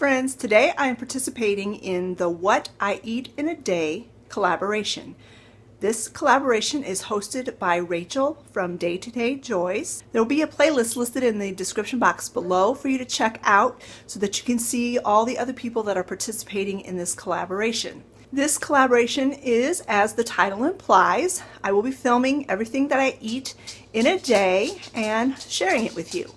friends, today I am participating in the What I Eat in a Day collaboration. This collaboration is hosted by Rachel from Day to Day Joys. There will be a playlist listed in the description box below for you to check out so that you can see all the other people that are participating in this collaboration. This collaboration is, as the title implies, I will be filming everything that I eat in a day and sharing it with you.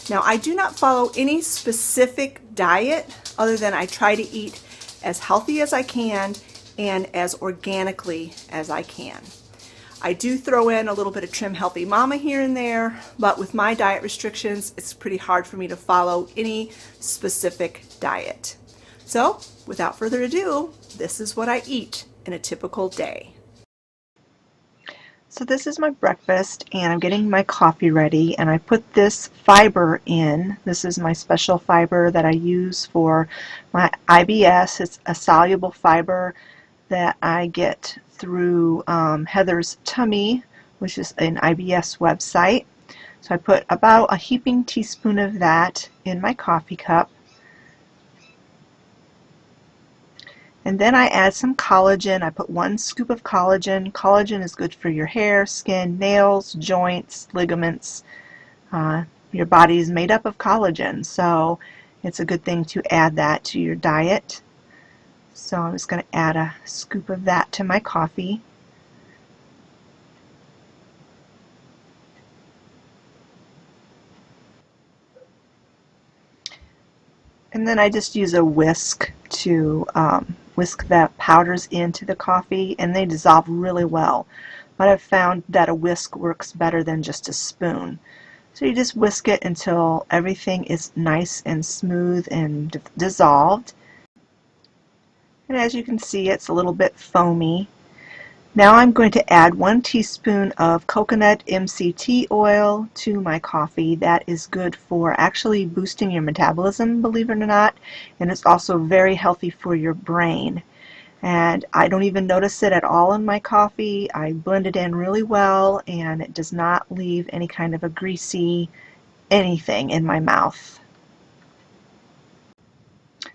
Now, I do not follow any specific diet other than I try to eat as healthy as I can and as organically as I can. I do throw in a little bit of Trim Healthy Mama here and there, but with my diet restrictions, it's pretty hard for me to follow any specific diet. So, without further ado, this is what I eat in a typical day. So this is my breakfast, and I'm getting my coffee ready, and I put this fiber in. This is my special fiber that I use for my IBS. It's a soluble fiber that I get through Heather's Tummy, which is an IBS website. So I put about a heaping teaspoon of that in my coffee cup. And then I add some collagen. I put 1 scoop of collagen. Collagen is good for your hair, skin, nails, joints, ligaments. Your body is made up of collagen, so it's a good thing to add that to your diet. So I'm just going to add a scoop of that to my coffee. And then I just use a whisk to whisk the powders into the coffee, and they dissolve really well. But I've found that a whisk works better than just a spoon. So you just whisk it until everything is nice and smooth and dissolved. And as you can see, it's a little bit foamy. Now I'm going to add 1 teaspoon of coconut MCT oil to my coffee. That is good for actually boosting your metabolism, believe it or not, and it's also very healthy for your brain. And I don't even notice it at all in my coffee. I blend it in really well, and it does not leave any kind of a greasy anything in my mouth.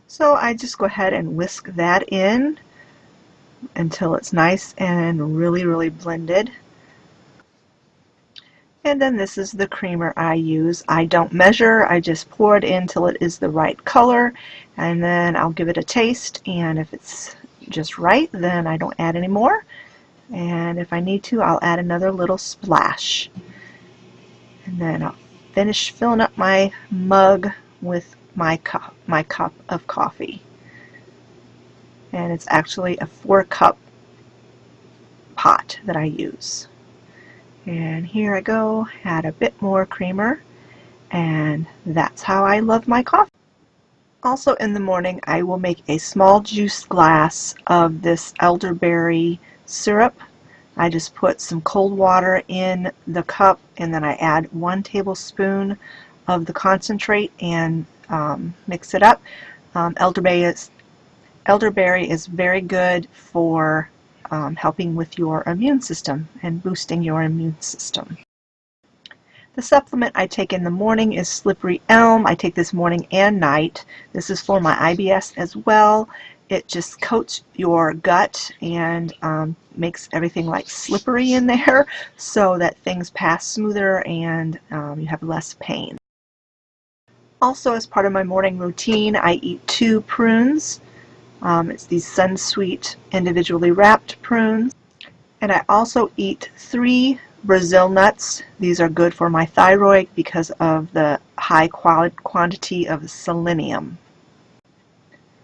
So I just go ahead and whisk that in until it's nice and really blended. And then this is the creamer I use. I don't measure, I just pour it in till it is the right color, and then I'll give it a taste, and if it's just right, then I don't add any more, and if I need to, I'll add another little splash. And then I'll finish filling up my mug with my cup of coffee. And it's actually a 4-cup pot that I use. And here I go, add a bit more creamer, and that's how I love my coffee. Also in the morning, I will make a small juice glass of this elderberry syrup. I just put some cold water in the cup, and then I add 1 tablespoon of the concentrate and mix it up. Elderberry is very good for helping with your immune system and boosting your immune system. The supplement I take in the morning is slippery elm. I take this morning and night. This is for my IBS as well. It just coats your gut and makes everything like slippery in there so that things pass smoother and you have less pain. Also, as part of my morning routine, I eat 2 prunes. It's these Sunsweet individually wrapped prunes. And I also eat 3 Brazil nuts. These are good for my thyroid because of the high quantity of selenium.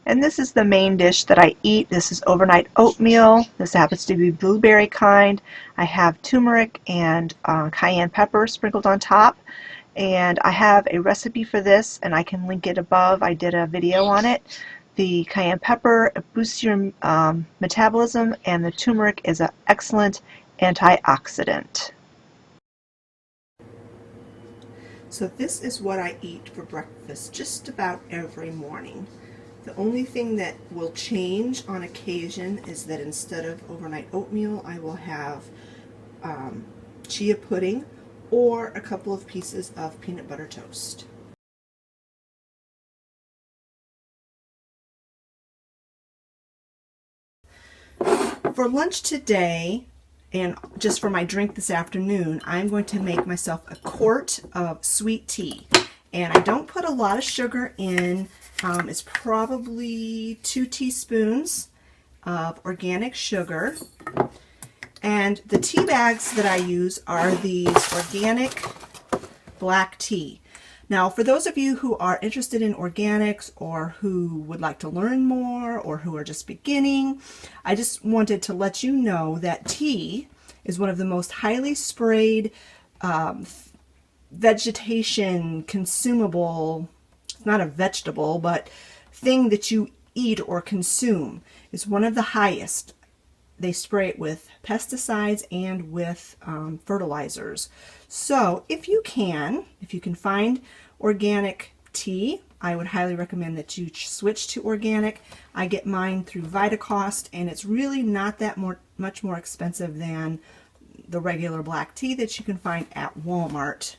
And this is the main dish that I eat. This is overnight oatmeal. This happens to be blueberry kind. I have turmeric and cayenne pepper sprinkled on top. And I have a recipe for this, and I can link it above. I did a video on it. The cayenne pepper boosts your metabolism, and the turmeric is an excellent antioxidant. So this is what I eat for breakfast just about every morning. The only thing that will change on occasion is that instead of overnight oatmeal, I will have chia pudding or a couple of pieces of peanut butter toast. For lunch today, and just for my drink this afternoon, I'm going to make myself a quart of sweet tea. And I don't put a lot of sugar in. It's probably 2 teaspoons of organic sugar. And the tea bags that I use are these organic black tea. Now, for those of you who are interested in organics or who would like to learn more or who are just beginning, I just wanted to let you know that tea is one of the most highly sprayed vegetation consumable, it's not a vegetable, but thing that you eat or consume. It's one of the highest. They spray it with pesticides and with fertilizers. So if you can find organic tea, I would highly recommend that you switch to organic. I get mine through VEDA, and it's really not that much more expensive than the regular black tea that you can find at Walmart.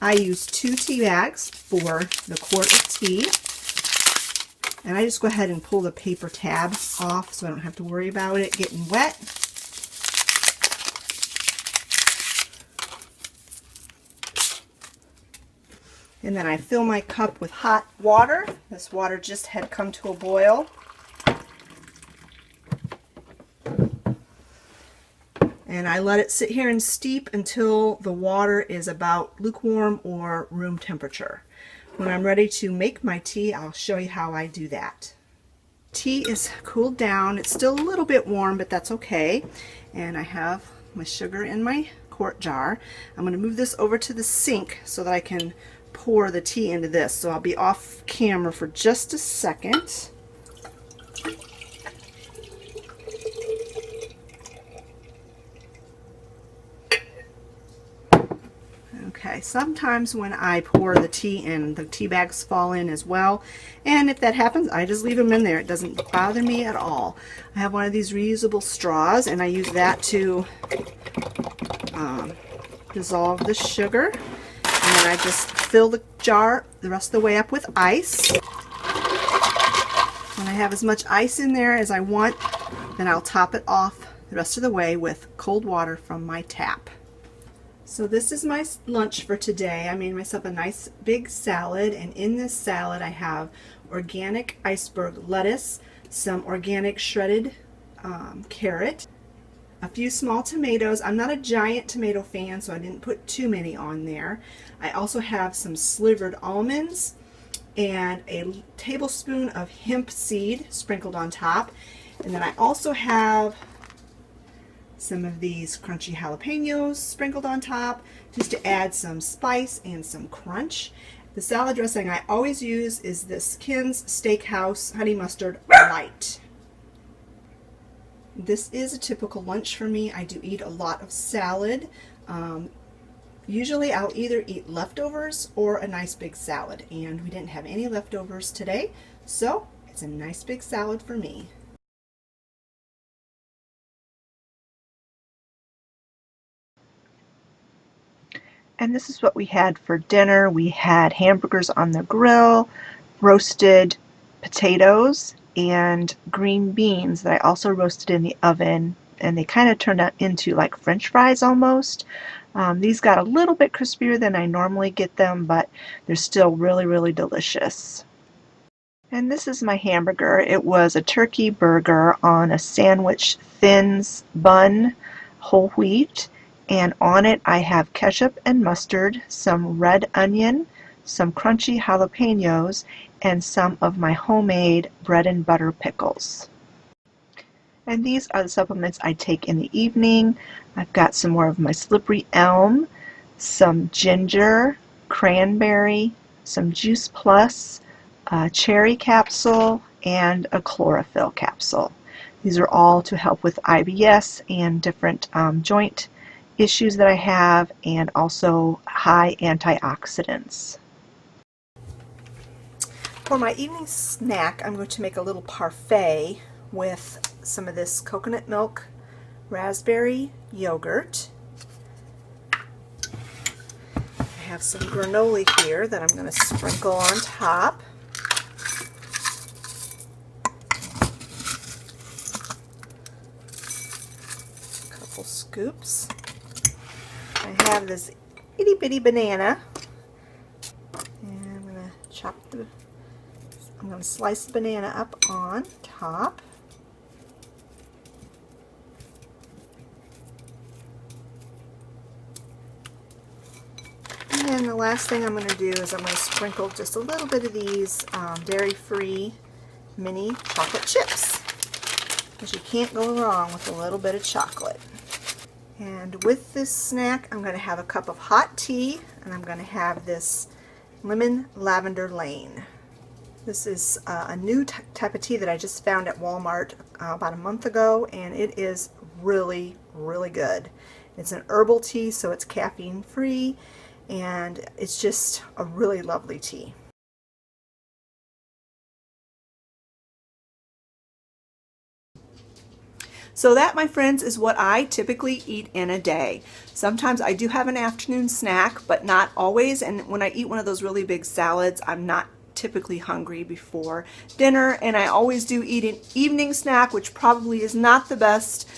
I use 2 tea bags for the quart of tea. And I just go ahead and pull the paper tab off so I don't have to worry about it getting wet. And then I fill my cup with hot water. This water just had come to a boil. And I let it sit here and steep until the water is about lukewarm or room temperature. When I'm ready to make my tea, I'll show you how I do that. Tea is cooled down. It's still a little bit warm, but that's okay. And I have my sugar in my quart jar. I'm going to move this over to the sink so that I can pour the tea into this. So I'll be off camera for just a second. Okay, sometimes when I pour the tea in, the tea bags fall in as well. And if that happens, I just leave them in there. It doesn't bother me at all. I have one of these reusable straws, and I use that to dissolve the sugar. And then I just fill the jar the rest of the way up with ice. When I have as much ice in there as I want, then I'll top it off the rest of the way with cold water from my tap. So this is my lunch for today. I made myself a nice big salad, and in this salad I have organic iceberg lettuce, some organic shredded carrot, a few small tomatoes. I'm not a giant tomato fan, so I didn't put too many on there. I also have some slivered almonds and a tablespoon of hemp seed sprinkled on top. And then I also have some of these crunchy jalapenos sprinkled on top just to add some spice and some crunch. The salad dressing I always use is this Ken's Steakhouse Honey Mustard Light. This is a typical lunch for me. I do eat a lot of salad. Usually I'll either eat leftovers or a nice big salad, and we didn't have any leftovers today, so it's a nice big salad for me. And this is what we had for dinner. We had hamburgers on the grill, roasted potatoes, and green beans that I also roasted in the oven, and they kind of turned out into like French fries almost. These got a little bit crispier than I normally get them, but they're still really, really delicious. And this is my hamburger. It was a turkey burger on a sandwich thins bun, whole wheat. And on it I have ketchup and mustard, some red onion, some crunchy jalapenos, and some of my homemade bread and butter pickles. And these are the supplements I take in the evening. I've got some more of my slippery elm, some ginger, cranberry, some Juice Plus, a cherry capsule, and a chlorophyll capsule. These are all to help with IBS and different joint issues that I have, and also high antioxidants. For my evening snack, I'm going to make a little parfait with some of this coconut milk raspberry yogurt. I have some granola here that I'm going to sprinkle on top. scoops. I have this itty bitty banana, and I'm going to slice the banana up on top. And then the last thing I'm going to do is I'm going to sprinkle just a little bit of these dairy-free mini chocolate chips, because you can't go wrong with a little bit of chocolate. And with this snack, I'm going to have a cup of hot tea, and I'm going to have this lemon lavender lane. This is a new type of tea that I just found at Walmart about a month ago, and it is really, really good. It's an herbal tea, so it's caffeine free, and it's just a really lovely tea. So that, my friends, is what I typically eat in a day. Sometimes I do have an afternoon snack, but not always. And when I eat one of those really big salads, I'm not typically hungry before dinner. And I always do eat an evening snack, which probably is not the best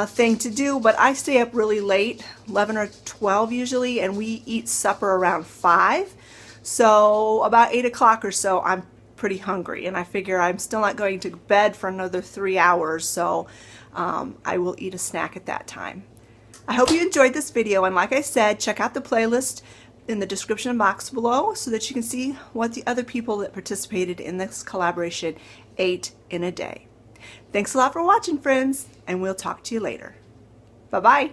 thing to do, but I stay up really late, 11 or 12 usually, and we eat supper around 5. So about 8 o'clock or so, I'm pretty hungry, and I figure I'm still not going to bed for another 3 hours, so I will eat a snack at that time. I hope you enjoyed this video, and like I said, check out the playlist in the description box below so that you can see what the other people that participated in this collaboration ate in a day. Thanks a lot for watching, friends, and we'll talk to you later. Bye-bye.